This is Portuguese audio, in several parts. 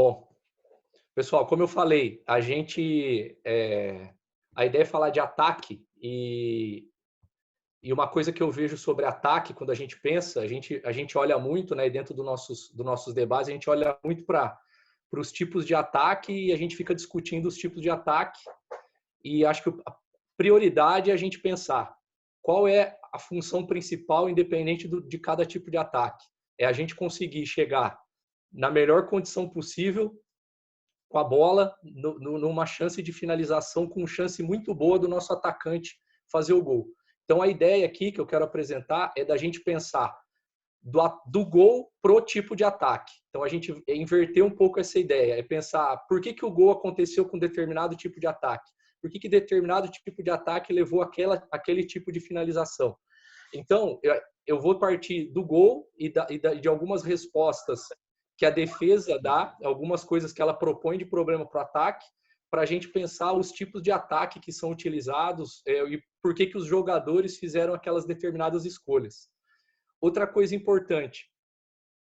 Bom, pessoal, como eu falei, a ideia é falar de ataque e uma coisa que eu vejo sobre ataque, quando a gente pensa, a gente olha muito, né, dentro dos nossos debates, a gente olha muito para os tipos de ataque e a gente fica discutindo os tipos de ataque e acho que a prioridade é a gente pensar qual é a função principal, independente de cada tipo de ataque. É a gente conseguir chegar na melhor condição possível com a bola, numa chance de finalização, com chance muito boa do nosso atacante fazer o gol. Então, a ideia aqui que eu quero apresentar é da gente pensar do gol pro tipo de ataque. Então, a gente inverter um pouco essa ideia, é pensar por que o gol aconteceu com determinado tipo de ataque, por que determinado tipo de ataque levou aquele tipo de finalização. Então, eu vou partir do gol de algumas respostas que a defesa dá, algumas coisas que ela propõe de problema para o ataque, para a gente pensar os tipos de ataque que são utilizados e por que os jogadores fizeram aquelas determinadas escolhas. Outra coisa importante,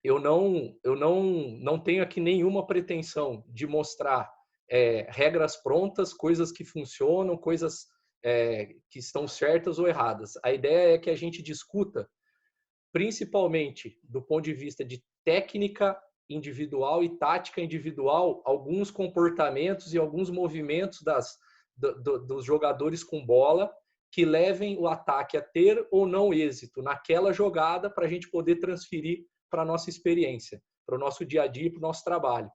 eu não tenho aqui nenhuma pretensão de mostrar regras prontas, coisas que funcionam, coisas que estão certas ou erradas. A ideia é que a gente discuta, principalmente do ponto de vista de técnica individual e tática individual, alguns comportamentos e alguns movimentos dos jogadores com bola que levem o ataque a ter ou não êxito naquela jogada para a gente poder transferir para a nossa experiência, para o nosso dia a dia, para o nosso trabalho.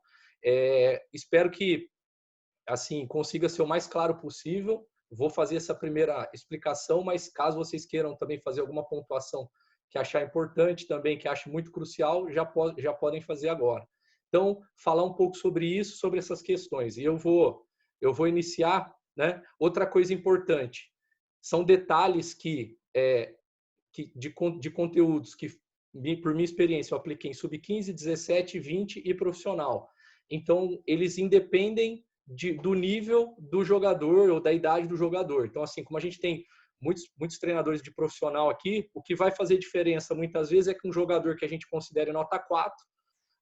Espero que assim consiga ser o mais claro possível. Vou fazer essa primeira explicação, mas caso vocês queiram também fazer alguma pontuação que achar importante também, que ache muito crucial, já podem fazer agora. Então, falar um pouco sobre isso, sobre essas questões. E eu vou iniciar, né? Outra coisa importante, são detalhes de conteúdos que, por minha experiência, eu apliquei em sub-15, 17, 20 e profissional. Então, eles independem do nível do jogador ou da idade do jogador. Então, assim, como a gente tem muitos treinadores de profissional aqui, o que vai fazer diferença muitas vezes é que um jogador que a gente considere nota 4,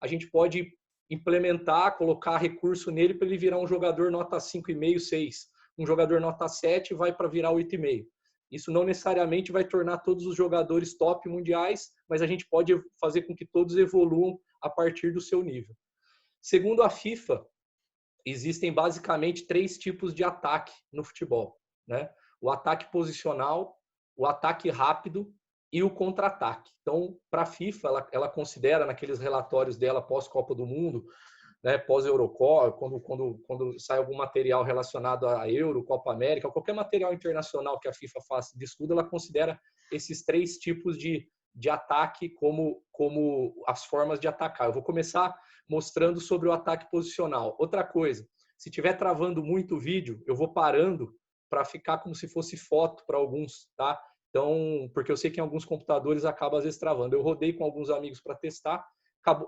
a gente pode implementar, colocar recurso nele para ele virar um jogador nota 5,5, 6. Um jogador nota 7 vai para virar 8,5. Isso não necessariamente vai tornar todos os jogadores top mundiais, mas a gente pode fazer com que todos evoluam a partir do seu nível. Segundo a FIFA, existem basicamente 3 tipos de ataque no futebol, né? O ataque posicional, o ataque rápido e o contra-ataque. Então, para a FIFA, ela considera naqueles relatórios dela pós-Copa do Mundo, né, pós-Eurocopa, quando sai algum material relacionado a Euro, Copa América, qualquer material internacional que a FIFA faça de estudo, ela considera esses 3 tipos de ataque como as formas de atacar. Eu vou começar mostrando sobre o ataque posicional. Outra coisa, se estiver travando muito o vídeo, eu vou parando para ficar como se fosse foto para alguns, tá? Então, porque eu sei que em alguns computadores acaba às vezes travando. Eu rodei com alguns amigos para testar,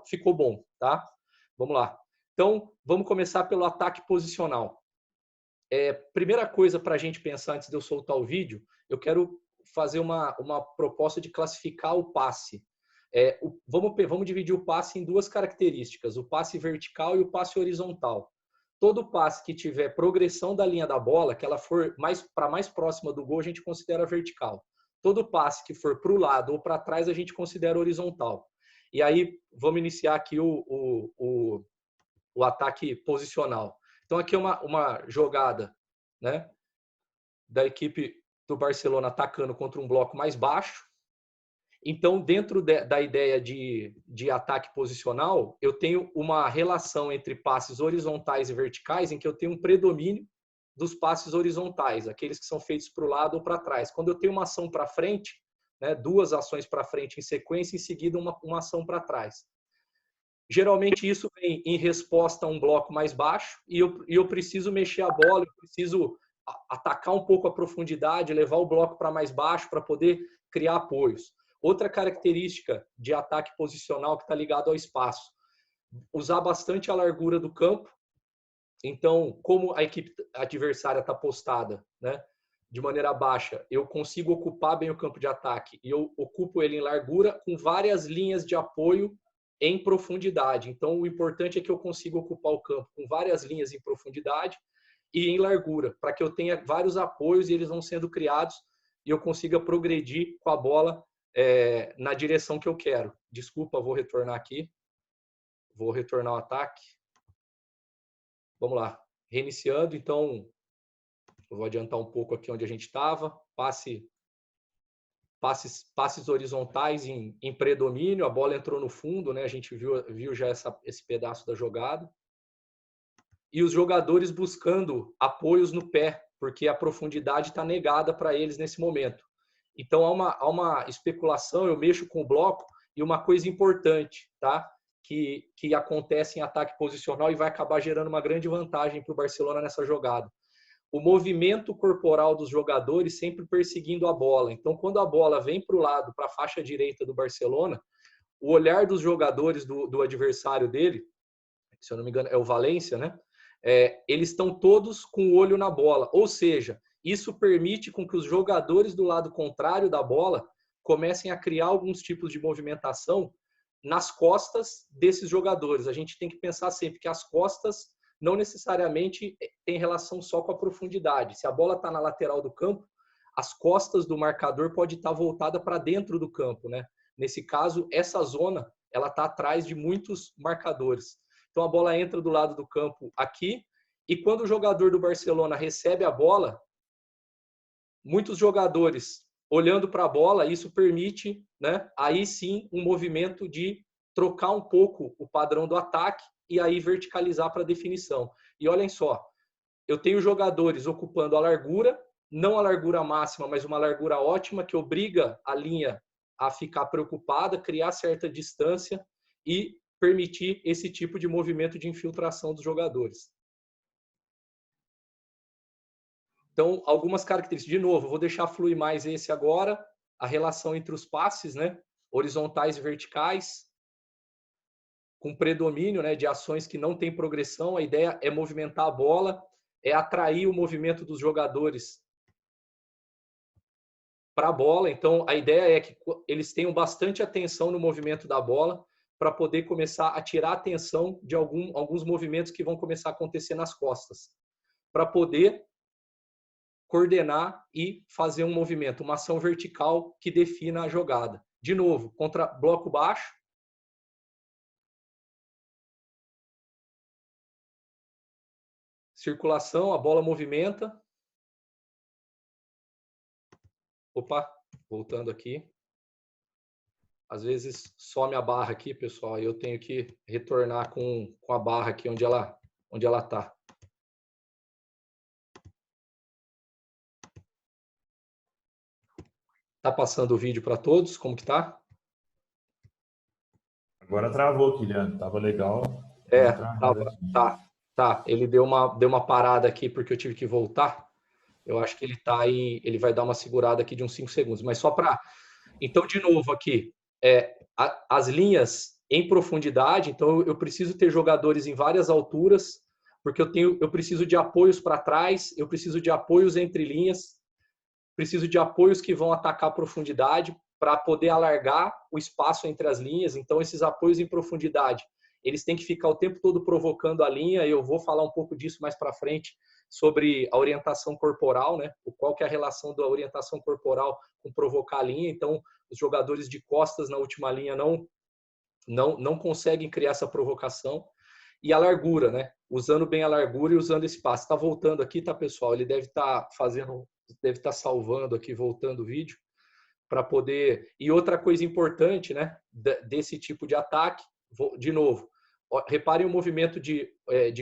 ficou bom, tá? Vamos lá. Então, vamos começar pelo ataque posicional. Primeira coisa para a gente pensar antes de eu soltar o vídeo, eu quero fazer uma proposta de classificar o passe. Vamos dividir o passe em 2 características, o passe vertical e o passe horizontal. Todo passe que tiver progressão da linha da bola, que ela for para mais próxima do gol, a gente considera vertical. Todo passe que for para o lado ou para trás, a gente considera horizontal. E aí, vamos iniciar aqui o ataque posicional. Então, aqui é uma jogada, né, da equipe do Barcelona atacando contra um bloco mais baixo. Então, dentro da ideia de ataque posicional, eu tenho uma relação entre passes horizontais e verticais, em que eu tenho um predomínio dos passes horizontais, aqueles que são feitos para o lado ou para trás. Quando eu tenho uma ação para frente, né, 2 ações para frente em sequência, em seguida uma ação para trás. Geralmente isso vem em resposta a um bloco mais baixo e eu preciso mexer a bola, eu preciso atacar um pouco a profundidade, levar o bloco para mais baixo para poder criar apoios. Outra característica de ataque posicional que está ligado ao espaço, usar bastante a largura do campo. Então, como a equipe adversária está postada, né, de maneira baixa, eu consigo ocupar bem o campo de ataque e eu ocupo ele em largura com várias linhas de apoio em profundidade. Então, o importante é que eu consiga ocupar o campo com várias linhas em profundidade e em largura, para que eu tenha vários apoios e eles vão sendo criados e eu consiga progredir com a bola na direção que eu quero. Desculpa, vou retornar aqui. Vou retornar o ataque. Vamos lá. Reiniciando, então, eu vou adiantar um pouco aqui onde a gente estava. Passes horizontais em predomínio, a bola entrou no fundo, né? A gente viu já esse pedaço da jogada. E os jogadores buscando apoios no pé, porque a profundidade está negada para eles nesse momento. Então, há uma especulação, eu mexo com o bloco, e uma coisa importante, tá? Que acontece em ataque posicional e vai acabar gerando uma grande vantagem para o Barcelona nessa jogada. O movimento corporal dos jogadores sempre perseguindo a bola. Então, quando a bola vem para o lado, para a faixa direita do Barcelona, o olhar dos jogadores do adversário dele, se eu não me engano, é o Valência, né? Eles estão todos com o olho na bola. Ou seja, isso permite com que os jogadores do lado contrário da bola comecem a criar alguns tipos de movimentação nas costas desses jogadores. A gente tem que pensar sempre que as costas não necessariamente tem relação só com a profundidade. Se a bola está na lateral do campo, as costas do marcador pode estar voltada para dentro do campo, né? Nesse caso, essa zona ela está atrás de muitos marcadores. Então a bola entra do lado do campo aqui, e quando o jogador do Barcelona recebe a bola, muitos jogadores olhando para a bola, isso permite, né, aí sim um movimento de trocar um pouco o padrão do ataque e aí verticalizar para a definição. E olhem só, eu tenho jogadores ocupando a largura, não a largura máxima, mas uma largura ótima, que obriga a linha a ficar preocupada, criar certa distância e permitir esse tipo de movimento de infiltração dos jogadores. Então, algumas características. De novo, vou deixar fluir mais esse agora, a relação entre os passes, né? Horizontais e verticais, com predomínio, né, de ações que não têm progressão. A ideia é movimentar a bola, é atrair o movimento dos jogadores para a bola. Então, a ideia é que eles tenham bastante atenção no movimento da bola para poder começar a tirar a atenção de alguns movimentos que vão começar a acontecer nas costas, para poder coordenar e fazer um movimento, uma ação vertical que defina a jogada. De novo, contra bloco baixo. Circulação, a bola movimenta. Opa, voltando aqui. Às vezes some a barra aqui, pessoal, e eu tenho que retornar com a barra aqui onde ela está. Tá passando o vídeo para todos? Como que tá? Agora travou, Kilian. Tava legal. Tá. Ele deu uma parada aqui porque eu tive que voltar. Eu acho que ele tá aí, ele vai dar uma segurada aqui de uns 5 segundos. Mas só para... Então, de novo aqui, as linhas em profundidade. Então, eu preciso ter jogadores em várias alturas, porque eu preciso de apoios para trás, eu preciso de apoios entre linhas, preciso de apoios que vão atacar a profundidade para poder alargar o espaço entre as linhas. Então, esses apoios em profundidade, eles têm que ficar o tempo todo provocando a linha. Eu vou falar um pouco disso mais para frente, sobre a orientação corporal, né? Qual que é a relação da orientação corporal com provocar a linha. Então, os jogadores de costas na última linha não conseguem criar essa provocação. E a largura, né? Usando bem a largura e usando esse passe. Está voltando aqui, tá, pessoal? Ele deve estar salvando aqui, voltando o vídeo, para poder... E outra coisa importante, né, desse tipo de ataque, de novo, reparem o movimento de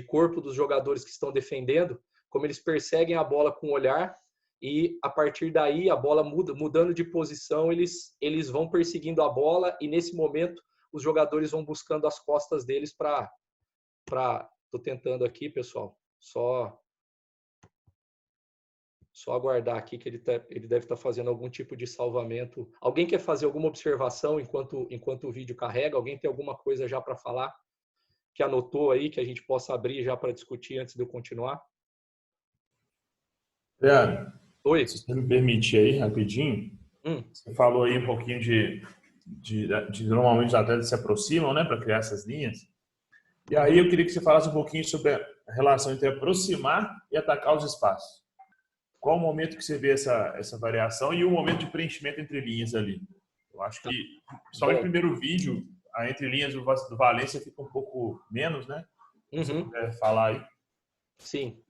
corpo dos jogadores que estão defendendo, como eles perseguem a bola com o olhar, e a partir daí a bola mudando de posição, eles vão perseguindo a bola, e nesse momento os jogadores vão buscando as costas deles para... Tô tentando aqui, pessoal, só aguardar aqui que ele deve estar fazendo algum tipo de salvamento. Alguém quer fazer alguma observação enquanto o vídeo carrega? Alguém tem alguma coisa já para falar? Que anotou aí, que a gente possa abrir já para discutir antes de eu continuar? Leandro, Oi. se você me permitir aí, rapidinho, você falou aí um pouquinho normalmente os atletas se aproximam, né, para criar essas linhas. E aí eu queria que você falasse um pouquinho sobre a relação entre aproximar e atacar os espaços. Qual o momento que você vê essa variação e o momento de preenchimento entre linhas ali? Eu acho que, principalmente no primeiro vídeo, a entre linhas do Valência fica um pouco menos, né? Se você puder falar aí. Sim.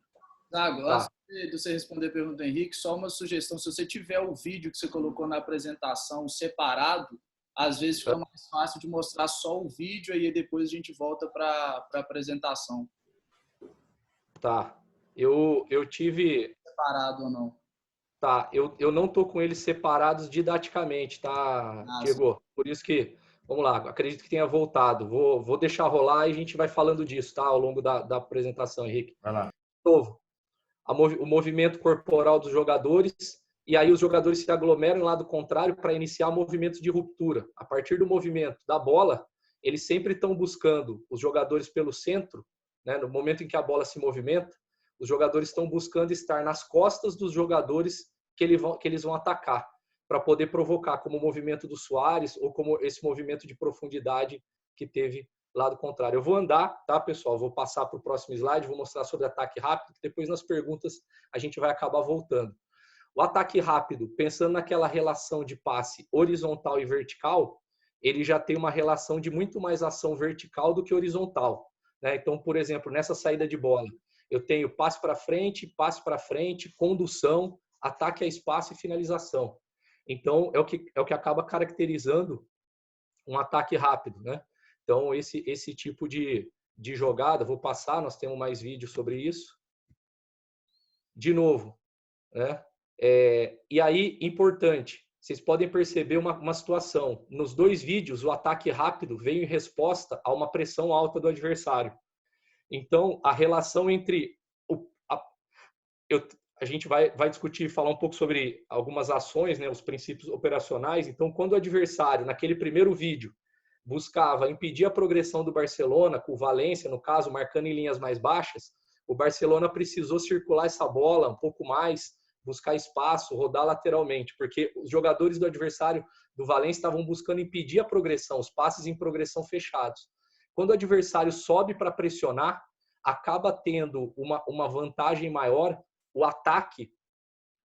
Zago, antes de você responder a pergunta do Henrique, só uma sugestão. Se você tiver o vídeo que você colocou na apresentação separado, às vezes fica mais fácil de mostrar só o vídeo e aí depois a gente volta para a apresentação. Tá. Eu tive... Separado ou não. Tá, eu não tô com eles separados didaticamente, tá, Diego? Por isso que, vamos lá, acredito que tenha voltado. Vou deixar rolar e a gente vai falando disso, tá? Ao longo da apresentação, Henrique. Vai lá. Novo, o movimento corporal dos jogadores, e aí os jogadores se aglomeram em lado contrário para iniciar movimentos de ruptura. A partir do movimento da bola, eles sempre estão buscando os jogadores pelo centro, né? No momento em que a bola se movimenta, os jogadores estão buscando estar nas costas dos jogadores que eles vão atacar, para poder provocar, como o movimento do Suárez ou como esse movimento de profundidade que teve lado contrário. Eu vou andar, tá, pessoal? Vou passar para o próximo slide, vou mostrar sobre ataque rápido, depois nas perguntas a gente vai acabar voltando. O ataque rápido, pensando naquela relação de passe horizontal e vertical, ele já tem uma relação de muito mais ação vertical do que horizontal, né? Então, por exemplo, nessa saída de bola, eu tenho passe para frente, condução, ataque a espaço e finalização. Então, é o que acaba caracterizando um ataque rápido, né? Então, esse tipo de jogada, vou passar, nós temos mais vídeos sobre isso. De novo, né? E aí, importante, vocês podem perceber uma situação. Nos dois vídeos, o ataque rápido veio em resposta a uma pressão alta do adversário. Então, a relação entre... A gente vai discutir, falar um pouco sobre algumas ações, né, os princípios operacionais. Então, quando o adversário, naquele primeiro vídeo, buscava impedir a progressão do Barcelona, com o Valência, no caso, marcando em linhas mais baixas, o Barcelona precisou circular essa bola um pouco mais, buscar espaço, rodar lateralmente, porque os jogadores do adversário do Valência estavam buscando impedir a progressão, os passes em progressão fechados. Quando o adversário sobe para pressionar, acaba tendo uma vantagem maior o ataque,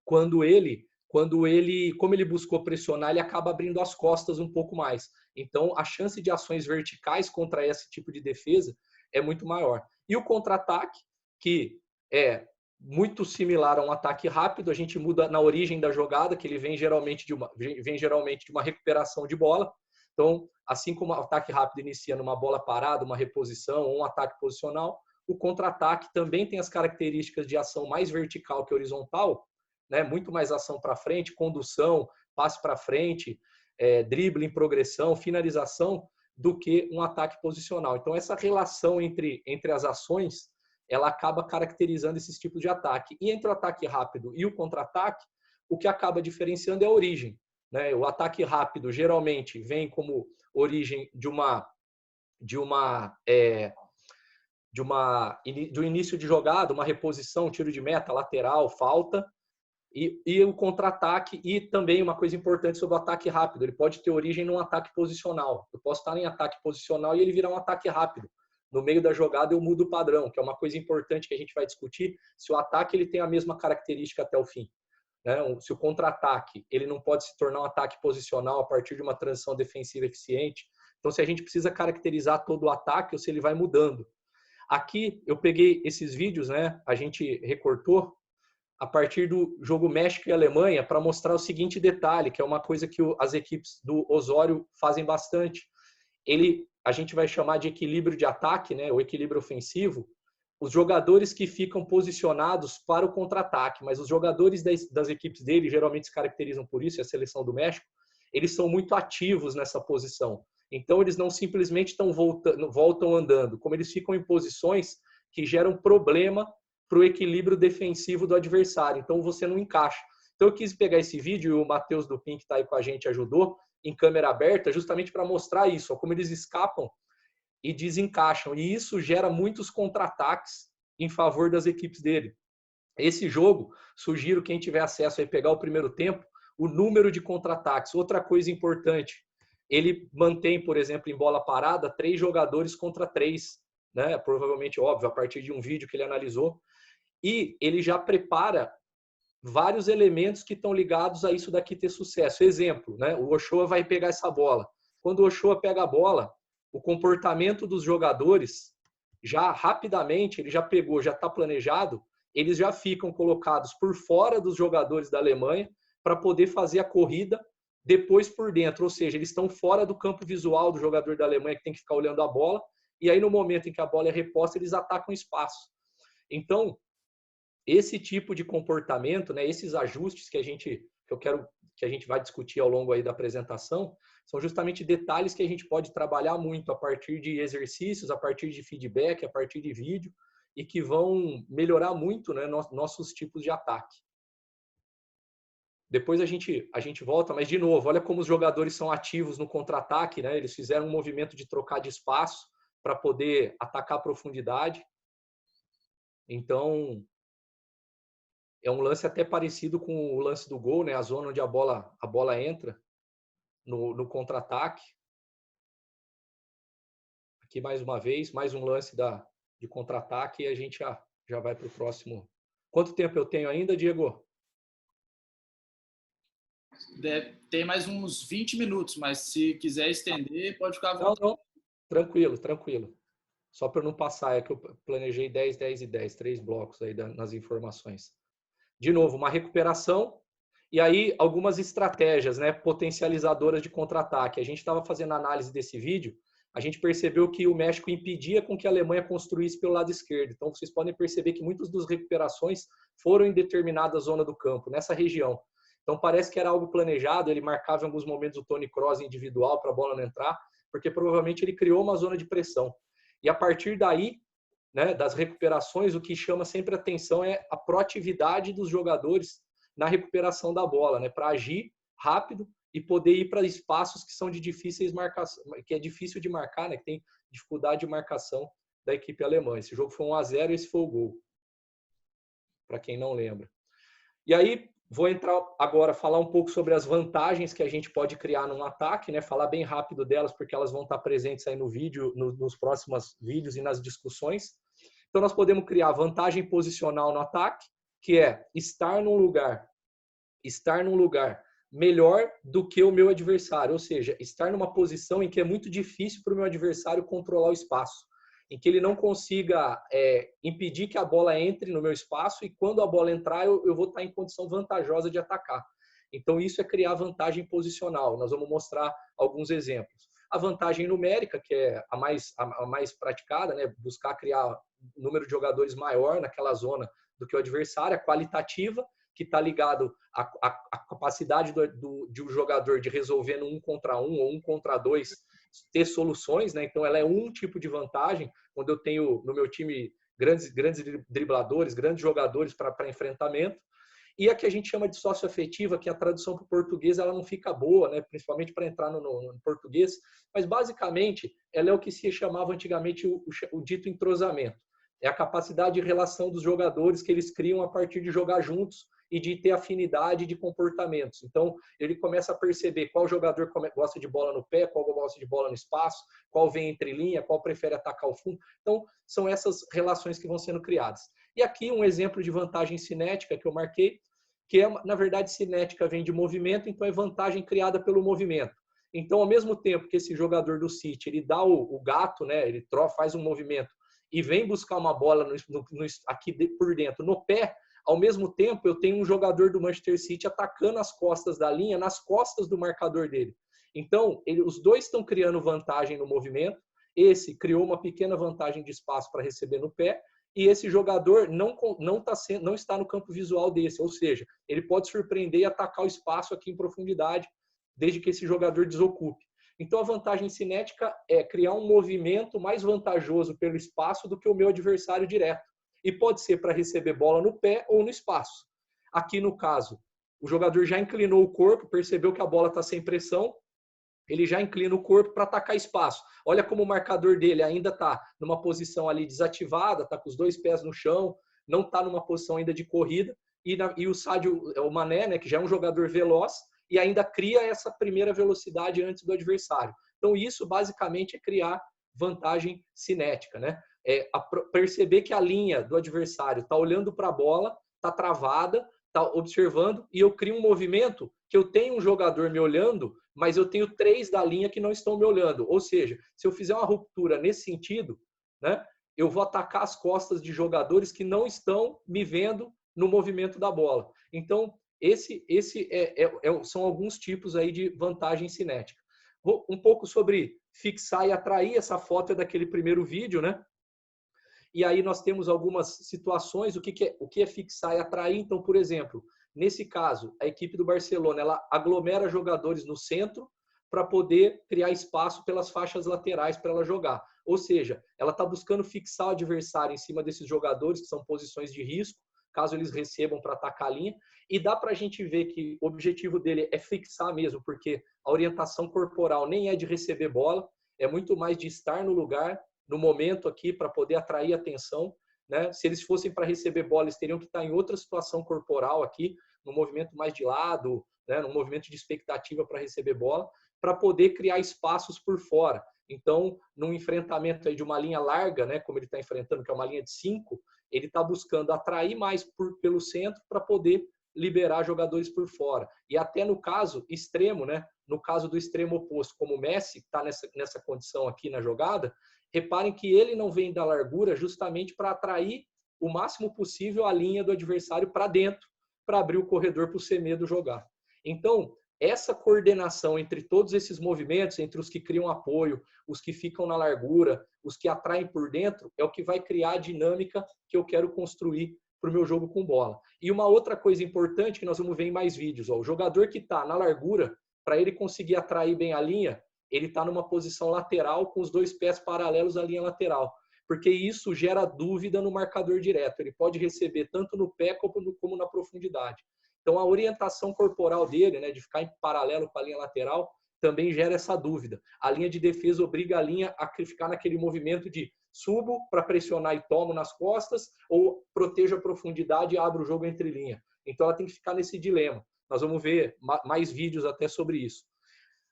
como ele buscou pressionar, ele acaba abrindo as costas um pouco mais. Então, a chance de ações verticais contra esse tipo de defesa é muito maior. E o contra-ataque, que é muito similar a um ataque rápido, a gente muda na origem da jogada, que ele vem geralmente de uma recuperação de bola. Então, assim como o ataque rápido inicia numa bola parada, uma reposição ou um ataque posicional, o contra-ataque também tem as características de ação mais vertical que horizontal, né? Muito mais ação para frente, condução, passe para frente, drible em progressão, finalização, do que um ataque posicional. Então, essa relação entre as ações, ela acaba caracterizando esses tipos de ataque. E entre o ataque rápido e o contra-ataque, o que acaba diferenciando é a origem, né? O ataque rápido geralmente vem como origem de um início de jogada, uma reposição, tiro de meta, lateral, falta, e o contra-ataque, e também uma coisa importante sobre o ataque rápido, ele pode ter origem num ataque posicional. Eu posso estar em ataque posicional e ele virar um ataque rápido. No meio da jogada eu mudo o padrão, que é uma coisa importante que a gente vai discutir, se o ataque ele tem a mesma característica até o fim, né? Se o contra-ataque ele não pode se tornar um ataque posicional a partir de uma transição defensiva eficiente. Então, se a gente precisa caracterizar todo o ataque ou se ele vai mudando. Aqui eu peguei esses vídeos, né? A gente recortou a partir do jogo México e Alemanha para mostrar o seguinte detalhe, que é uma coisa que as equipes do Osório fazem bastante. A gente vai chamar de equilíbrio de ataque, né? O equilíbrio ofensivo. Os jogadores que ficam posicionados para o contra-ataque, mas os jogadores das equipes dele geralmente se caracterizam por isso, e a seleção do México, eles são muito ativos nessa posição. Então, eles não simplesmente voltam andando, como eles ficam em posições que geram problema para o equilíbrio defensivo do adversário. Então, você não encaixa. Então, eu quis pegar esse vídeo, e o Matheus Dupin, que está aí com a gente, ajudou, em câmera aberta, justamente para mostrar isso, ó, como eles escapam e desencaixam. E isso gera muitos contra-ataques em favor das equipes dele. Esse jogo, sugiro quem tiver acesso a pegar o primeiro tempo, o número de contra-ataques. Outra coisa importante, ele mantém, por exemplo, em bola parada, 3 jogadores contra 3, né? Provavelmente, óbvio, a partir de um vídeo que ele analisou. E ele já prepara vários elementos que estão ligados a isso daqui ter sucesso. Exemplo, né? O Ochoa vai pegar essa bola. Quando o Ochoa pega a bola, o comportamento dos jogadores, já rapidamente, ele já pegou, já está planejado, eles já ficam colocados por fora dos jogadores da Alemanha para poder fazer a corrida depois por dentro. Ou seja, eles estão fora do campo visual do jogador da Alemanha que tem que ficar olhando a bola. E aí, no momento em que a bola é reposta, eles atacam espaço. Então, esse tipo de comportamento, né, esses ajustes que a gente vai discutir ao longo aí da apresentação, são justamente detalhes que a gente pode trabalhar muito a partir de exercícios, a partir de feedback, a partir de vídeo, e que vão melhorar muito, né, nossos tipos de ataque. Depois a gente volta, mas de novo, olha como os jogadores são ativos no contra-ataque, né? Eles fizeram um movimento de trocar de espaço para poder atacar a profundidade. Então, é um lance até parecido com o lance do gol, né? A zona onde a bola entra no contra-ataque. Aqui mais uma vez, mais um lance de contra-ataque e a gente já vai para o próximo. Quanto tempo eu tenho ainda, Diego? Tem mais uns 20 minutos, mas se quiser estender, pode ficar à vontade. Não. Tranquilo. Só para não passar, é que eu planejei 10, 10 e 10, 3 blocos aí nas informações. De novo, uma recuperação e aí algumas estratégias, né, potencializadoras de contra-ataque. A gente estava fazendo análise desse vídeo, a gente percebeu que o México impedia com que a Alemanha construísse pelo lado esquerdo. Então, vocês podem perceber que muitas das recuperações foram em determinada zona do campo, nessa região. Então, parece que era algo planejado, ele marcava em alguns momentos o Toni Kroos individual para a bola não entrar, porque provavelmente ele criou uma zona de pressão. E a partir daí, né, das recuperações, o que chama sempre atenção é a proatividade dos jogadores na recuperação da bola, né, para agir rápido e poder ir para espaços que são de difíceis marcação, que é difícil de marcar, né, que tem dificuldade de marcação da equipe alemã. Esse jogo foi 1-0 e esse foi o gol, para quem não lembra. E aí, vou entrar agora, falar um pouco sobre as vantagens que a gente pode criar num ataque, né? Falar bem rápido delas, porque elas vão estar presentes aí no vídeo, nos próximos vídeos e nas discussões. Então, nós podemos criar vantagem posicional no ataque, que é estar num lugar melhor do que o meu adversário, ou seja, estar numa posição em que é muito difícil para o meu adversário controlar o espaço, em que ele não consiga impedir que a bola entre no meu espaço e quando a bola entrar eu vou estar em condição vantajosa de atacar. Então isso é criar vantagem posicional. Nós vamos mostrar alguns exemplos. A vantagem numérica, que é a mais praticada, né? Buscar criar um número de jogadores maior naquela zona do que o adversário. A qualitativa, que está ligado à capacidade de um jogador de resolver no 1 contra 1 ou 1 contra 2 ter soluções, né? Então ela é um tipo de vantagem, quando eu tenho no meu time grandes dribladores, grandes jogadores para enfrentamento. E a que a gente chama de socioafetiva, que a tradução para o português ela não fica boa, né? Principalmente para entrar no português, mas basicamente ela é o que se chamava antigamente o dito entrosamento. É a capacidade de relação dos jogadores que eles criam a partir de jogar juntos e de ter afinidade de comportamentos. Então, ele começa a perceber qual jogador gosta de bola no pé, qual gosta de bola no espaço, qual vem entre linha, qual prefere atacar o fundo. Então, são essas relações que vão sendo criadas. E aqui um exemplo de vantagem cinética que eu marquei, que é, na verdade, cinética vem de movimento, então é vantagem criada pelo movimento. Então, ao mesmo tempo que esse jogador do City, ele dá o gato, né, ele faz um movimento e vem buscar uma bola aqui por dentro, no pé, ao mesmo tempo, eu tenho um jogador do Manchester City atacando as costas da linha, nas costas do marcador dele. Então, os dois estão criando vantagem no movimento. Esse criou uma pequena vantagem de espaço para receber no pé. E esse jogador não está no campo visual desse. Ou seja, ele pode surpreender e atacar o espaço aqui em profundidade, desde que esse jogador desocupe. Então, a vantagem cinética é criar um movimento mais vantajoso pelo espaço do que o meu adversário direto. E pode ser para receber bola no pé ou no espaço. Aqui no caso, o jogador já inclinou o corpo, percebeu que a bola está sem pressão, ele já inclina o corpo para atacar espaço. Olha como o marcador dele ainda está numa posição ali desativada, está com os 2 pés no chão, não está numa posição ainda de corrida, e o Sadio, o Mané, né, que já é um jogador veloz, e ainda cria essa primeira velocidade antes do adversário. Então, isso basicamente é criar vantagem cinética, né? Perceber que a linha do adversário está olhando para a bola, está travada, está observando, e eu crio um movimento que eu tenho um jogador me olhando, mas eu tenho 3 da linha que não estão me olhando. Ou seja, se eu fizer uma ruptura nesse sentido, né, eu vou atacar as costas de jogadores que não estão me vendo no movimento da bola. Então, são alguns tipos aí de vantagem cinética. Um pouco sobre fixar e atrair. Essa foto é daquele primeiro vídeo, né? E aí nós temos algumas situações, o que é fixar e atrair. Então, por exemplo, nesse caso, a equipe do Barcelona, ela aglomera jogadores no centro para poder criar espaço pelas faixas laterais para ela jogar. Ou seja, ela está buscando fixar o adversário em cima desses jogadores, que são posições de risco, caso eles recebam para atacar a linha. E dá para a gente ver que o objetivo dele é fixar mesmo, porque a orientação corporal nem é de receber bola, é muito mais de estar no lugar, no momento aqui, para poder atrair atenção, né? Se eles fossem para receber bola, eles teriam que estar em outra situação corporal aqui, no movimento mais de lado, né? No movimento de expectativa para receber bola, para poder criar espaços por fora. Então, num enfrentamento aí de uma linha larga, né, como ele está enfrentando, que é uma linha de 5, ele está buscando atrair mais pelo centro para poder liberar jogadores por fora. E até no caso extremo, né, no caso do extremo oposto, como o Messi está nessa condição aqui na jogada, reparem que ele não vem da largura justamente para atrair o máximo possível a linha do adversário para dentro, para abrir o corredor para o Semedo jogar. Então, essa coordenação entre todos esses movimentos, entre os que criam apoio, os que ficam na largura, os que atraem por dentro, é o que vai criar a dinâmica que eu quero construir para o meu jogo com bola. E uma outra coisa importante que nós vamos ver em mais vídeos, ó, o jogador que está na largura, para ele conseguir atrair bem a linha, ele está numa posição lateral com os 2 pés paralelos à linha lateral, porque isso gera dúvida no marcador direto. Ele pode receber tanto no pé como na profundidade. Então, a orientação corporal dele, né, de ficar em paralelo com a linha lateral, também gera essa dúvida. A linha de defesa obriga a linha a ficar naquele movimento de subo para pressionar e tomo nas costas, ou protejo a profundidade e abro o jogo entre linha. Então, ela tem que ficar nesse dilema. Nós vamos ver mais vídeos até sobre isso.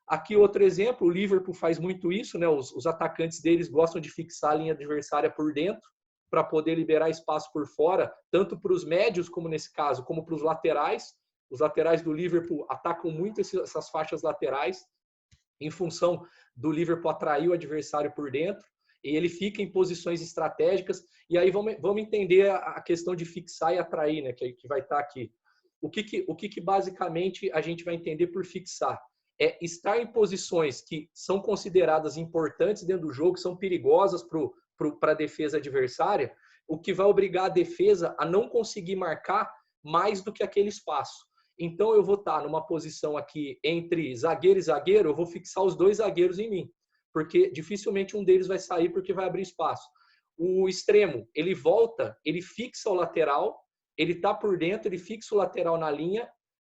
Aqui outro exemplo, o Liverpool faz muito isso, né? Os atacantes deles gostam de fixar a linha adversária por dentro, para poder liberar espaço por fora, tanto para os médios, como nesse caso, como para os laterais. Os laterais do Liverpool atacam muito essas faixas laterais, em função do Liverpool atrair o adversário por dentro, e ele fica em posições estratégicas. E aí vamos entender a questão de fixar e atrair, né, que vai estar aqui. O que basicamente a gente vai entender por fixar? É estar em posições que são consideradas importantes dentro do jogo, que são perigosas para a defesa adversária, o que vai obrigar a defesa a não conseguir marcar mais do que aquele espaço. Então, eu vou estar numa posição aqui entre zagueiro e zagueiro, eu vou fixar os 2 zagueiros em mim, porque dificilmente um deles vai sair porque vai abrir espaço. O extremo, ele volta, ele fixa o lateral, ele está por dentro, ele fixa o lateral na linha,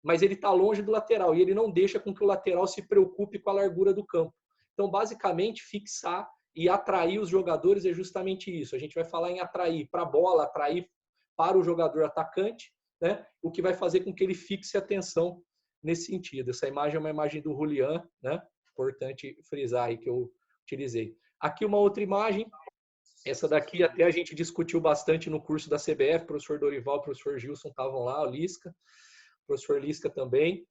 mas ele está longe do lateral e ele não deixa com que o lateral se preocupe com a largura do campo. Então, basicamente, fixar e atrair os jogadores é justamente isso. A gente vai falar em atrair para a bola, atrair para o jogador atacante, né? O que vai fazer com que ele fixe a atenção nesse sentido. Essa imagem é uma imagem do Julián, né? Importante frisar aí que eu utilizei. Aqui uma outra imagem. Essa daqui até a gente discutiu bastante no curso da CBF. O professor Dorival, o professor Gilson estavam lá, o Lisca, o professor Lisca também.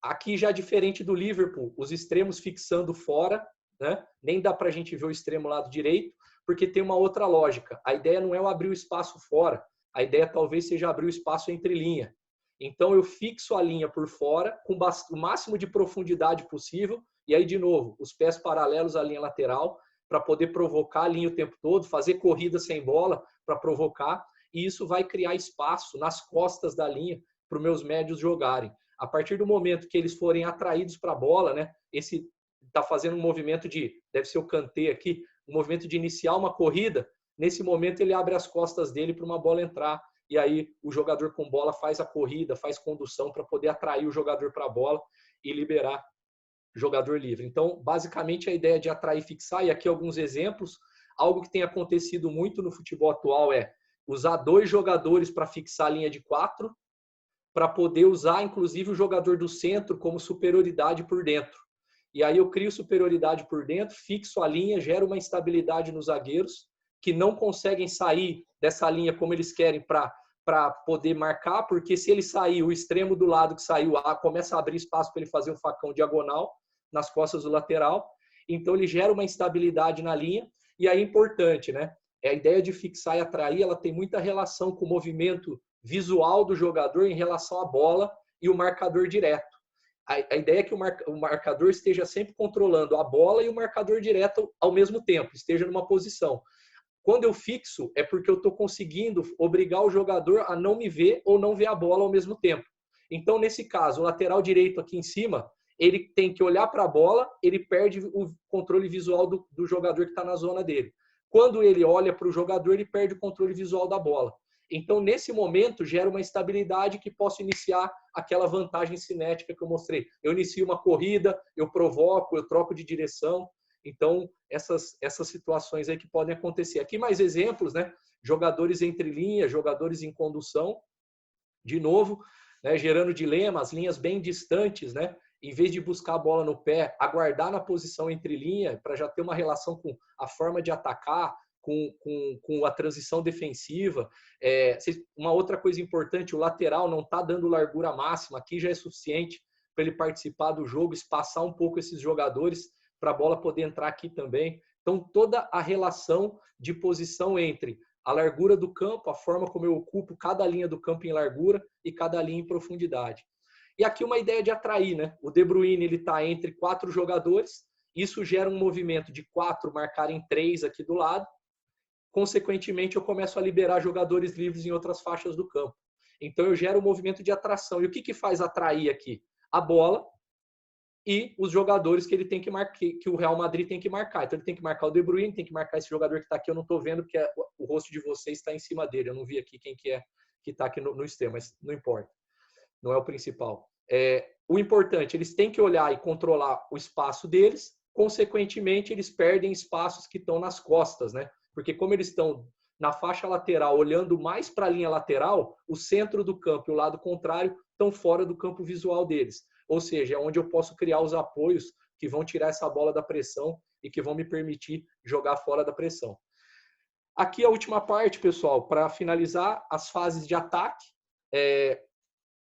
Aqui já diferente do Liverpool, os extremos fixando fora, né? Nem dá para a gente ver o extremo lado direito, porque tem uma outra lógica. A ideia não é eu abrir o espaço fora, a ideia talvez seja abrir o espaço entre linha. Então eu fixo a linha por fora, com o máximo de profundidade possível, e aí de novo, os pés paralelos à linha lateral, para poder provocar a linha o tempo todo, fazer corrida sem bola para provocar, e isso vai criar espaço nas costas da linha para os meus médios jogarem. A partir do momento que eles forem atraídos para a bola, né, esse está fazendo um movimento deve ser o Kanté aqui, um movimento de iniciar uma corrida, nesse momento ele abre as costas dele para uma bola entrar, e aí o jogador com bola faz a corrida, faz condução para poder atrair o jogador para a bola e liberar o jogador livre. Então, basicamente, a ideia de atrair e fixar, e aqui alguns exemplos, algo que tem acontecido muito no futebol atual é usar 2 jogadores para fixar a linha de 4, para poder usar, inclusive, o jogador do centro como superioridade por dentro. E aí eu crio superioridade por dentro, fixo a linha, gero uma instabilidade nos zagueiros, que não conseguem sair dessa linha como eles querem para poder marcar, porque se ele sair, o extremo do lado que saiu, começa a abrir espaço para ele fazer o facão diagonal nas costas do lateral. Então ele gera uma instabilidade na linha, e aí é importante, né? A ideia de fixar e atrair, ela tem muita relação com o movimento visual do jogador em relação à bola e o marcador direto. A ideia é que o marcador esteja sempre controlando a bola e o marcador direto ao mesmo tempo, esteja numa posição. Quando eu fixo, é porque eu estou conseguindo obrigar o jogador a não me ver ou não ver a bola ao mesmo tempo. Então, nesse caso, o lateral direito aqui em cima, ele tem que olhar para a bola, ele perde o controle visual do jogador que está na zona dele. Quando ele olha para o jogador, ele perde o controle visual da bola. Então, nesse momento, gera uma instabilidade que posso iniciar aquela vantagem cinética que eu mostrei. Eu inicio uma corrida, eu provoco, eu troco de direção. Então, essas situações aí que podem acontecer. Aqui mais exemplos, né? Jogadores entre linhas, jogadores em condução. De novo, né? Gerando dilemas, linhas bem distantes, né? Em vez de buscar a bola no pé, aguardar na posição entre linha para já ter uma relação com a forma de atacar, com a transição defensiva. Uma outra coisa importante, o lateral não está dando largura máxima, aqui já é suficiente para ele participar do jogo, espaçar um pouco esses jogadores para a bola poder entrar aqui também. Então, toda a relação de posição entre a largura do campo, a forma como eu ocupo cada linha do campo em largura e cada linha em profundidade. E aqui uma ideia de atrair, né? O De Bruyne está entre 4 jogadores, isso gera um movimento de 4 marcarem 3 aqui do lado. Consequentemente, eu começo a liberar jogadores livres em outras faixas do campo. Então, eu gero um movimento de atração. E o que faz atrair aqui? A bola e os jogadores que ele tem que marcar, que o Real Madrid tem que marcar. Então, ele tem que marcar o De Bruyne, tem que marcar esse jogador que está aqui. Eu não estou vendo, porque o rosto de vocês está em cima dele. Eu não vi aqui quem que é que está aqui no extremo, mas não importa. Não é o principal. O importante, eles têm que olhar e controlar o espaço deles. Consequentemente, eles perdem espaços que estão nas costas, né? Porque como eles estão na faixa lateral, olhando mais para a linha lateral, o centro do campo e o lado contrário estão fora do campo visual deles. Ou seja, é onde eu posso criar os apoios que vão tirar essa bola da pressão e que vão me permitir jogar fora da pressão. Aqui a última parte, pessoal, para finalizar, as fases de ataque.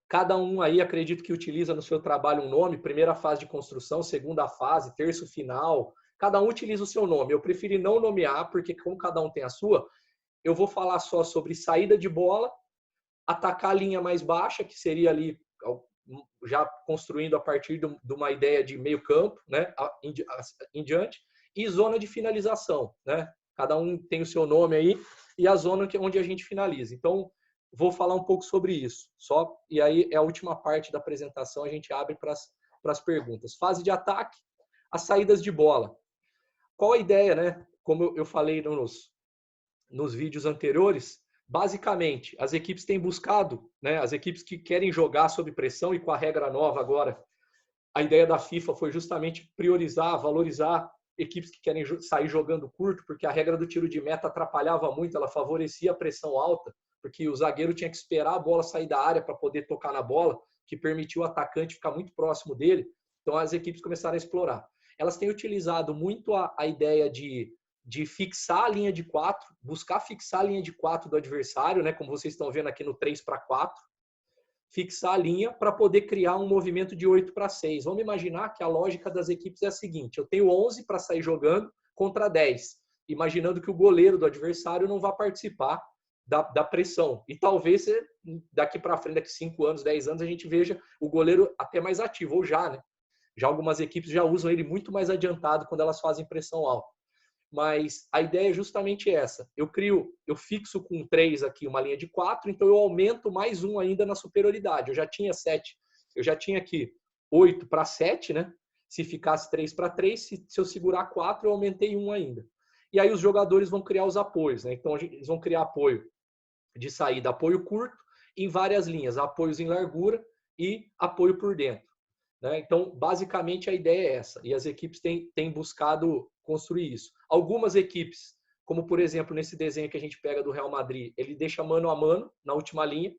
Cada um aí, acredito que utiliza no seu trabalho um nome, primeira fase de construção, segunda fase, terço final. Cada um utiliza o seu nome. Eu preferi não nomear, porque como cada um tem a sua, eu vou falar só sobre saída de bola, atacar a linha mais baixa, que seria ali já construindo a partir de uma ideia de meio campo, né, em diante, e zona de finalização, né? Cada um tem o seu nome aí, e a zona onde a gente finaliza. Então, vou falar um pouco sobre isso, só, e aí é a última parte da apresentação, a gente abre para as perguntas. Fase de ataque, as saídas de bola. Qual a ideia, né? Como eu falei nos vídeos anteriores, basicamente, as equipes têm buscado, né? As equipes que querem jogar sob pressão e com a regra nova agora, a ideia da FIFA foi justamente priorizar, valorizar equipes que querem sair jogando curto, porque a regra do tiro de meta atrapalhava muito, ela favorecia a pressão alta, porque o zagueiro tinha que esperar a bola sair da área para poder tocar na bola, que permitiu o atacante ficar muito próximo dele. Então as equipes começaram a explorar. Elas têm utilizado muito a ideia de fixar a linha de 4, buscar fixar a linha de 4 do adversário, né, como vocês estão vendo aqui no 3-4, fixar a linha para poder criar um movimento de 8-6. Vamos imaginar que a lógica das equipes é a seguinte, eu tenho 11 para sair jogando contra 10, imaginando que o goleiro do adversário não vai participar da pressão. E talvez daqui para frente, daqui 5 anos, 10 anos, a gente veja o goleiro até mais ativo, ou já, né? Já algumas equipes já usam ele muito mais adiantado quando elas fazem pressão alta. Mas a ideia é justamente essa. Eu fixo com 3 aqui uma linha de 4, então eu aumento mais 1 ainda na superioridade. Eu já tinha 7, eu já tinha aqui 8-7, né? Se ficasse 3-3, se eu segurar 4, eu aumentei 1 ainda. E aí os jogadores vão criar os apoios, né? Então eles vão criar apoio de saída, apoio curto, em várias linhas, apoios em largura e apoio por dentro. Né? Então, basicamente, a ideia é essa. E as equipes têm buscado construir isso. Algumas equipes, como por exemplo, nesse desenho que a gente pega do Real Madrid, ele deixa mano a mano na última linha.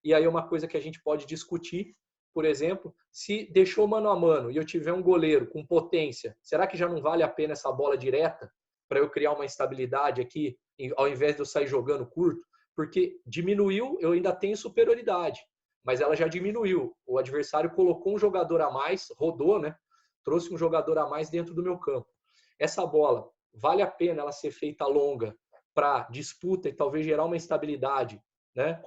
e aí é uma coisa que a gente pode discutir. Por exemplo, se deixou mano a mano e eu tiver um goleiro com potência, será que já não vale a pena essa bola direta para eu criar uma instabilidade aqui, ao invés de eu sair jogando curto? Porque diminuiu, eu ainda tenho superioridade, mas ela já diminuiu. O adversário colocou um jogador a mais, rodou, né? Trouxe um jogador a mais dentro do meu campo. Essa bola, vale a pena ela ser feita longa para disputa e talvez gerar uma instabilidade, né?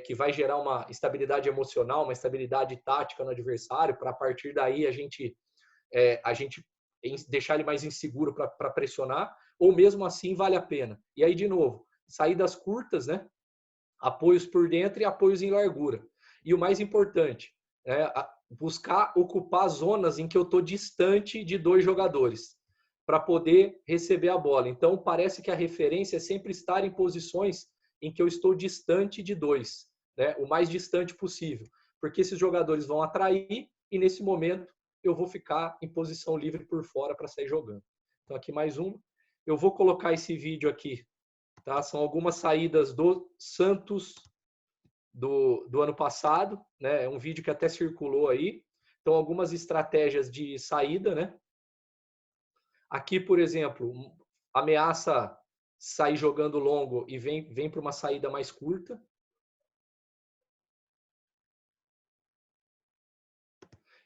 Que vai gerar uma estabilidade emocional, uma estabilidade tática no adversário, para a partir daí a gente deixar ele mais inseguro para pressionar, ou mesmo assim vale a pena. E aí, de novo, saídas curtas, né? Apoios por dentro e apoios em largura. E o mais importante, buscar ocupar zonas em que eu estou distante de dois jogadores, para poder receber a bola. Então, parece que a referência é sempre estar em posições em que eu estou distante de dois, né? O mais distante possível, porque esses jogadores vão atrair e nesse momento eu vou ficar em posição livre por fora para sair jogando. Então aqui mais um. Eu vou colocar esse vídeo aqui, tá? São algumas saídas do Santos do ano passado, né? É um vídeo que até circulou aí. Então algumas estratégias de saída, né? Aqui, por exemplo, ameaça sair jogando longo e vem para uma saída mais curta.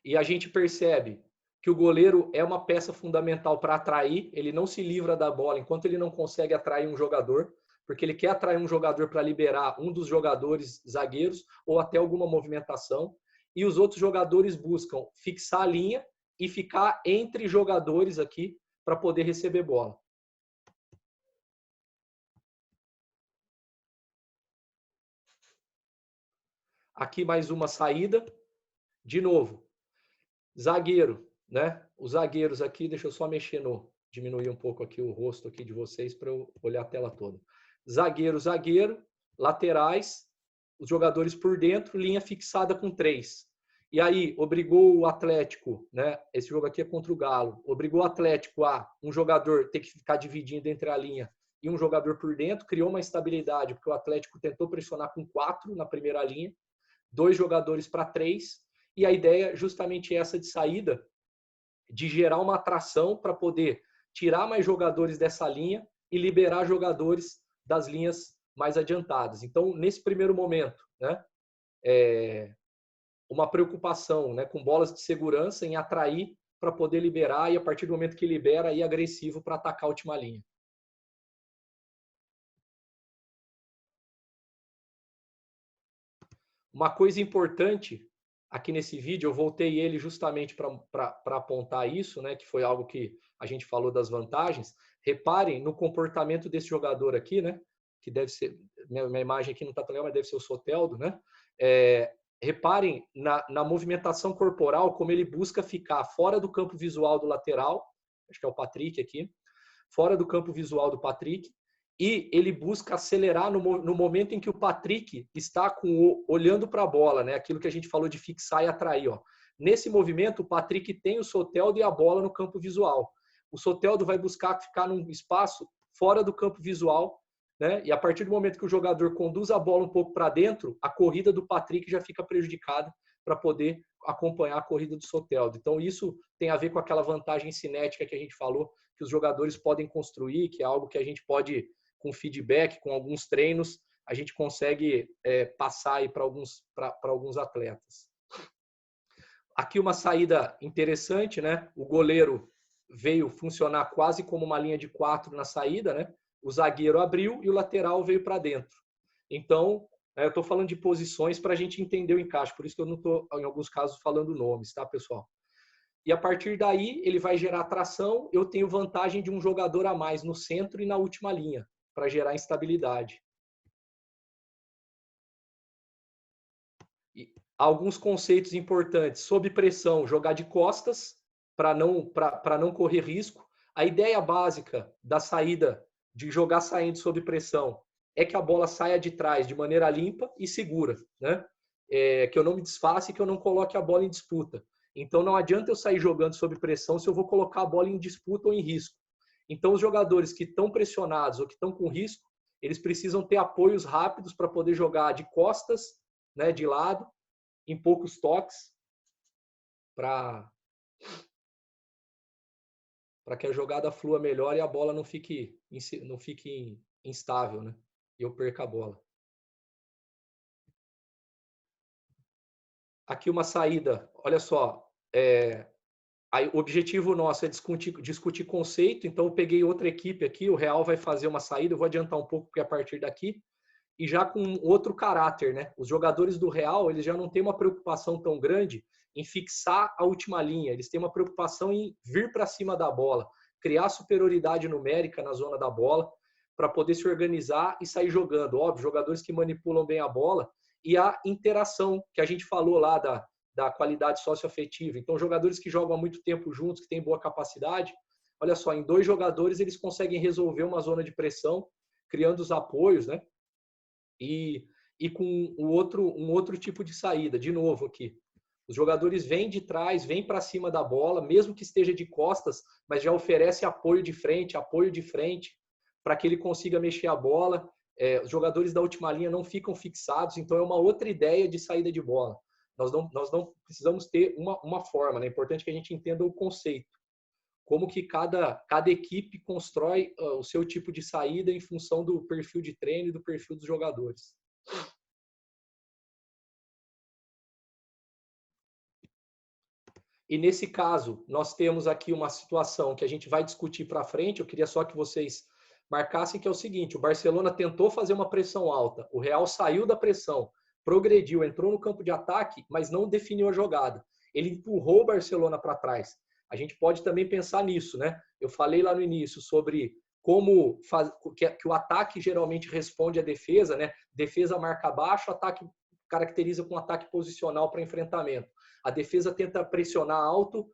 E a gente percebe que o goleiro é uma peça fundamental para atrair, ele não se livra da bola enquanto ele não consegue atrair um jogador, porque ele quer atrair um jogador para liberar um dos jogadores zagueiros ou até alguma movimentação. E os outros jogadores buscam fixar a linha e ficar entre jogadores aqui para poder receber bola. Aqui mais uma saída. De novo, zagueiro, né? Os zagueiros aqui, deixa eu só diminuir um pouco aqui o rosto aqui de vocês para eu olhar a tela toda. Zagueiro, laterais, os jogadores por dentro, linha fixada com 3. E aí, obrigou o Atlético, né? Esse jogo aqui é contra o Galo. Obrigou o Atlético a um jogador ter que ficar dividindo entre a linha e um jogador por dentro, criou uma instabilidade, porque o Atlético tentou pressionar com 4 na primeira linha, 2 jogadores para 3, e a ideia justamente essa de saída, de gerar uma atração para poder tirar mais jogadores dessa linha e liberar jogadores das linhas mais adiantadas. Então, nesse primeiro momento, né, uma preocupação, né, com bolas de segurança em atrair para poder liberar e a partir do momento que libera, ir agressivo para atacar a última linha. Uma coisa importante aqui nesse vídeo, eu voltei ele justamente para apontar isso, né, que foi algo que a gente falou das vantagens. Reparem no comportamento desse jogador aqui, né, que deve ser, minha imagem aqui não está tão legal, mas deve ser o Soteldo, né? Reparem na movimentação corporal, como ele busca ficar fora do campo visual do lateral, acho que é o Patrick aqui, fora do campo visual do Patrick, e ele busca acelerar no momento em que o Patrick está olhando para a bola, né? Aquilo que a gente falou de fixar e atrair. Ó. Nesse movimento, o Patrick tem o Soteldo e a bola no campo visual. O Soteldo vai buscar ficar num espaço fora do campo visual, né? E a partir do momento que o jogador conduz a bola um pouco para dentro, a corrida do Patrick já fica prejudicada para poder acompanhar a corrida do Soteldo. Então, isso tem a ver com aquela vantagem cinética que a gente falou, que os jogadores podem construir, que é algo que a gente pode, com feedback, com alguns treinos, a gente consegue passar aí para alguns atletas. Aqui uma saída interessante, né? O goleiro veio funcionar quase como uma linha de 4 na saída, né? O zagueiro abriu e o lateral veio para dentro. Então, eu estou falando de posições para a gente entender o encaixe, por isso que eu não estou, em alguns casos, falando nomes, tá, pessoal? E a partir daí, ele vai gerar tração, eu tenho vantagem de um jogador a mais no centro e na última linha, para gerar instabilidade. E alguns conceitos importantes. Sob pressão, jogar de costas, para não correr risco. A ideia básica da saída, de jogar saindo sob pressão, é que a bola saia de trás de maneira limpa e segura, né? Que eu não me desfaça e que eu não coloque a bola em disputa. Então não adianta eu sair jogando sob pressão se eu vou colocar a bola em disputa ou em risco. Então os jogadores que estão pressionados ou que estão com risco, eles precisam ter apoios rápidos para poder jogar de costas, né, de lado, em poucos toques, para que a jogada flua melhor e a bola não fique instável, né? E eu perca a bola. Aqui uma saída, olha só, o objetivo nosso é discutir conceito, então eu peguei outra equipe aqui, o Real vai fazer uma saída, eu vou adiantar um pouco porque é a partir daqui, e já com outro caráter, né? Os jogadores do Real, eles já não têm uma preocupação tão grande em fixar a última linha, eles têm uma preocupação em vir para cima da bola, criar superioridade numérica na zona da bola, para poder se organizar e sair jogando. Óbvio, jogadores que manipulam bem a bola, e a interação, que a gente falou lá da qualidade socioafetiva. Então, jogadores que jogam há muito tempo juntos, que têm boa capacidade, olha só, em 2 jogadores eles conseguem resolver uma zona de pressão, criando os apoios, né? E com um outro tipo de saída, de novo aqui. Os jogadores vêm de trás, vêm para cima da bola, mesmo que esteja de costas, mas já oferece apoio de frente, para que ele consiga mexer a bola. Os jogadores da última linha não ficam fixados, então é uma outra ideia de saída de bola. Nós não precisamos ter uma forma, né? É importante que a gente entenda o conceito. Como que cada equipe constrói o seu tipo de saída em função do perfil de treino e do perfil dos jogadores. E nesse caso, nós temos aqui uma situação que a gente vai discutir para frente. Eu queria só que vocês marcassem, que é o seguinte: o Barcelona tentou fazer uma pressão alta, o Real saiu da pressão, progrediu, entrou no campo de ataque, mas não definiu a jogada. Ele empurrou o Barcelona para trás. A gente pode também pensar nisso, né? Eu falei lá no início sobre como que o ataque geralmente responde à defesa, né? Defesa marca baixo, ataque caracteriza com ataque posicional para enfrentamento. A defesa tenta pressionar alto,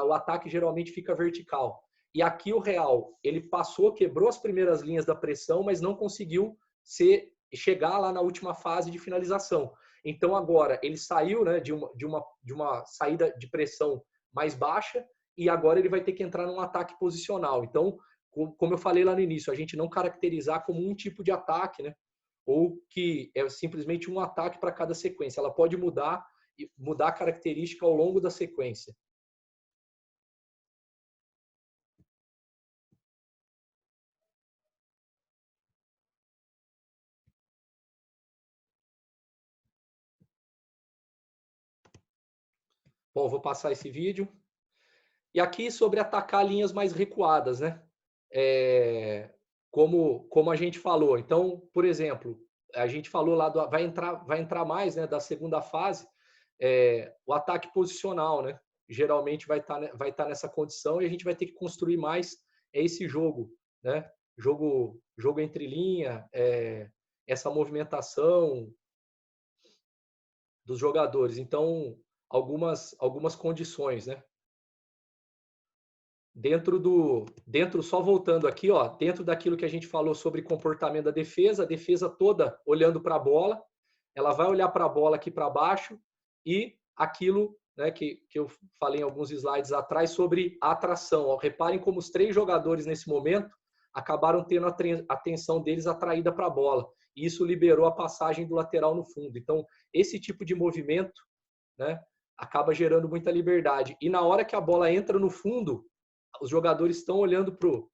o ataque geralmente fica vertical. E aqui o Real, ele passou, quebrou as primeiras linhas da pressão, mas não conseguiu chegar lá na última fase de finalização. Então agora ele saiu, né, de uma saída de pressão mais baixa, e agora ele vai ter que entrar num ataque posicional. Então, como eu falei lá no início, a gente não caracterizar como um tipo de ataque, né, ou que é simplesmente um ataque para cada sequência. Ela pode mudar a característica ao longo da sequência. Bom, vou passar esse vídeo. E aqui sobre atacar linhas mais recuadas, né? Como a gente falou. Então, por exemplo, a gente falou lá, vai entrar mais, né, da segunda fase, o ataque posicional, né? Geralmente vai estar nessa condição, e a gente vai ter que construir mais esse jogo, né? Jogo entre linha, essa movimentação dos jogadores. Então, algumas condições, né? Só voltando aqui, ó, dentro daquilo que a gente falou sobre comportamento da defesa, a defesa toda olhando para a bola, ela vai olhar para a bola aqui para baixo, e aquilo, né, que eu falei em alguns slides atrás sobre a atração. Ó, reparem como os 3 jogadores nesse momento acabaram tendo a atenção deles atraída para a bola, e isso liberou a passagem do lateral no fundo. Então, esse tipo de movimento, né, acaba gerando muita liberdade. E na hora que a bola entra no fundo, os jogadores estão olhando pro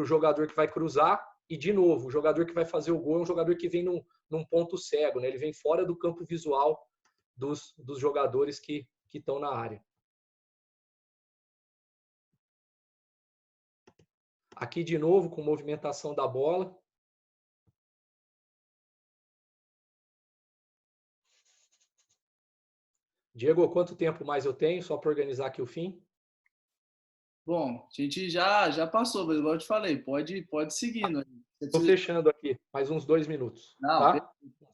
jogador que vai cruzar, e, de novo, o jogador que vai fazer o gol é um jogador que vem num ponto cego, né? Ele vem fora do campo visual dos jogadores que estão na área. Aqui, de novo, com movimentação da bola. Diego, quanto tempo mais eu tenho, só para organizar aqui o fim? Bom, a gente já passou, mas igual eu te falei, pode seguindo. Estou fechando aqui, mais uns 2 minutos. Não, tá?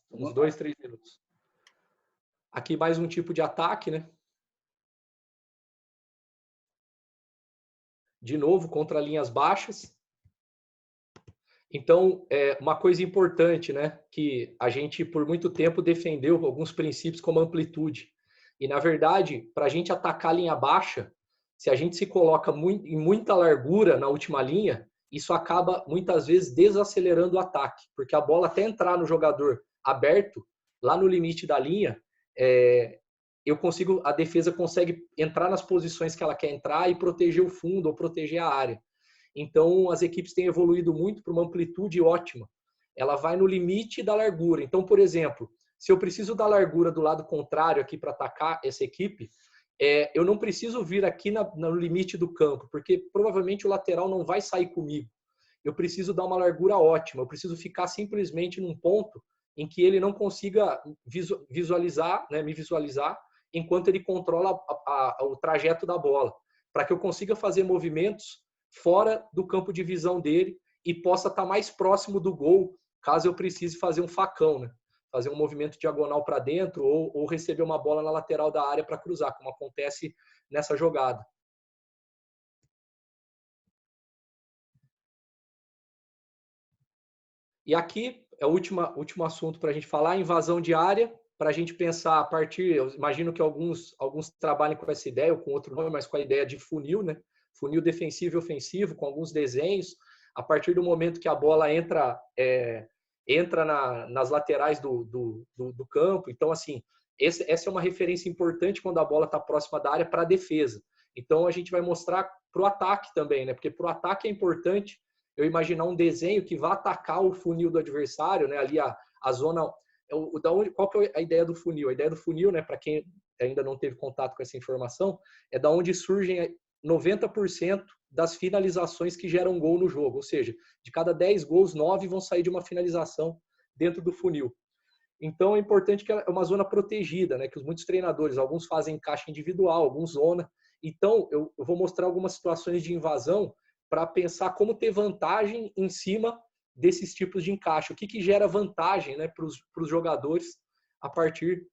Uns 2, 3 minutos. Aqui mais um tipo de ataque, né? De novo, contra linhas baixas. Então, uma coisa importante, né? Que a gente, por muito tempo, defendeu alguns princípios como amplitude. E, na verdade, para a gente atacar a linha baixa, se a gente se coloca em muita largura na última linha, isso acaba, muitas vezes, desacelerando o ataque. Porque a bola, até entrar no jogador aberto, lá no limite da linha, a defesa consegue entrar nas posições que ela quer entrar e proteger o fundo ou proteger a área. Então, as equipes têm evoluído muito para uma amplitude ótima. Ela vai no limite da largura. Então, por exemplo, se eu preciso da largura do lado contrário aqui para atacar essa equipe, eu não preciso vir aqui no limite do campo, porque provavelmente o lateral não vai sair comigo. Eu preciso dar uma largura ótima. Eu preciso ficar simplesmente num ponto em que ele não consiga visualizar, né, me visualizar, enquanto ele controla o trajeto da bola, para que eu consiga fazer movimentos fora do campo de visão dele e possa estar mais próximo do gol, caso eu precise fazer um facão, né? Fazer um movimento diagonal para dentro ou receber uma bola na lateral da área para cruzar, como acontece nessa jogada. E aqui é o último assunto para a gente falar, invasão de área, para a gente pensar a partir, eu imagino que alguns trabalhem com essa ideia, ou com outro nome, mas com a ideia de funil, né? Funil defensivo e ofensivo, com alguns desenhos, a partir do momento que a bola entra nas laterais do campo. Então, assim, essa é uma referência importante quando a bola está próxima da área para a defesa. Então, a gente vai mostrar para o ataque também, né? Porque para o ataque é importante eu imaginar um desenho que vá atacar o funil do adversário, né? Ali a zona... Qual que é a ideia do funil? A ideia do funil, né, para quem ainda não teve contato com essa informação, é da onde surgem 90% das finalizações que geram gol no jogo. Ou seja, de cada 10 gols, 9 vão sair de uma finalização dentro do funil. Então é importante que é uma zona protegida, né? Que muitos treinadores, alguns fazem caixa individual, alguns zona. Então eu vou mostrar algumas situações de invasão para pensar como ter vantagem em cima desses tipos de encaixe. O que gera vantagem, né, para os jogadores a partir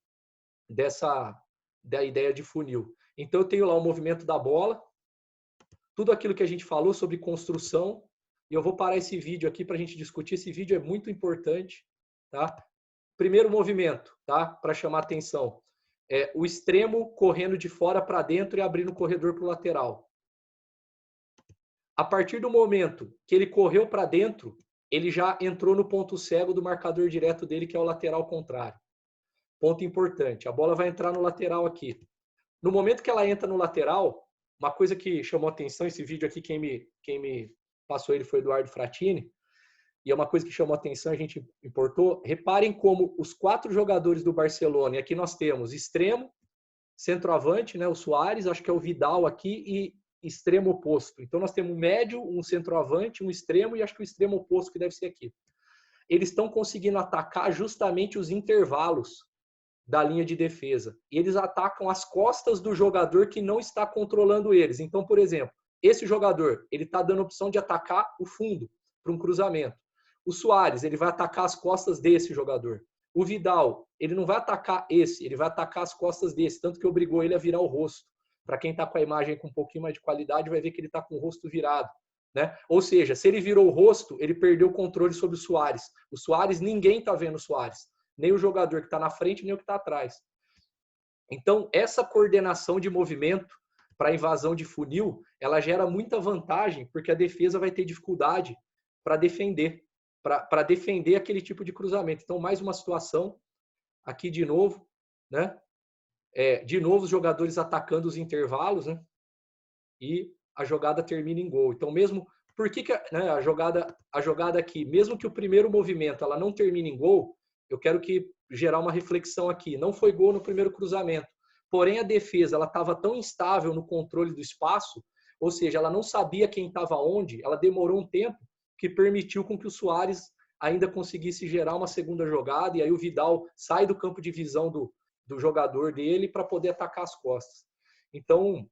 da ideia de funil. Então eu tenho lá o movimento da bola, tudo aquilo que a gente falou sobre construção, e eu vou parar esse vídeo aqui para a gente discutir. Esse vídeo é muito importante, tá? Primeiro movimento, tá? Para chamar atenção. O extremo correndo de fora para dentro e abrindo o corredor para o lateral. A partir do momento que ele correu para dentro, ele já entrou no ponto cego do marcador direto dele, que é o lateral contrário. Ponto importante. A bola vai entrar no lateral aqui. No momento que ela entra no lateral, uma coisa que chamou atenção, esse vídeo aqui, quem me passou ele foi o Eduardo Fratini, e é uma coisa que chamou atenção, a gente importou. Reparem como os 4 jogadores do Barcelona, e aqui nós temos extremo, centroavante, né, o Suárez, acho que é o Vidal aqui, e extremo oposto. Então nós temos um médio, um centroavante, um extremo, e acho que o extremo oposto que deve ser aqui. Eles estão conseguindo atacar justamente os intervalos da linha de defesa. E eles atacam as costas do jogador que não está controlando eles. Então, por exemplo, esse jogador, ele está dando a opção de atacar o fundo para um cruzamento. O Suárez, ele vai atacar as costas desse jogador. O Vidal, ele não vai atacar esse, ele vai atacar as costas desse, tanto que obrigou ele a virar o rosto. Para quem está com a imagem com um pouquinho mais de qualidade, vai ver que ele está com o rosto virado, né? Ou seja, se ele virou o rosto, ele perdeu o controle sobre o Suárez. O Suárez, ninguém está vendo o Suárez. Nem o jogador que está na frente, nem o que está atrás. Então, essa coordenação de movimento para invasão de funil, ela gera muita vantagem, porque a defesa vai ter dificuldade para defender aquele tipo de cruzamento. Então, mais uma situação, aqui de novo, né? De novo os jogadores atacando os intervalos, né? E a jogada termina em gol. Então, mesmo... Por que né, a jogada aqui, mesmo que o primeiro movimento ela não termine em gol, eu quero gerar uma reflexão aqui. Não foi gol no primeiro cruzamento. Porém, a defesa ela estava tão instável no controle do espaço, ou seja, ela não sabia quem estava onde, ela demorou um tempo que permitiu com que o Suárez ainda conseguisse gerar uma segunda jogada, e aí o Vidal sai do campo de visão do jogador dele para poder atacar as costas. Então,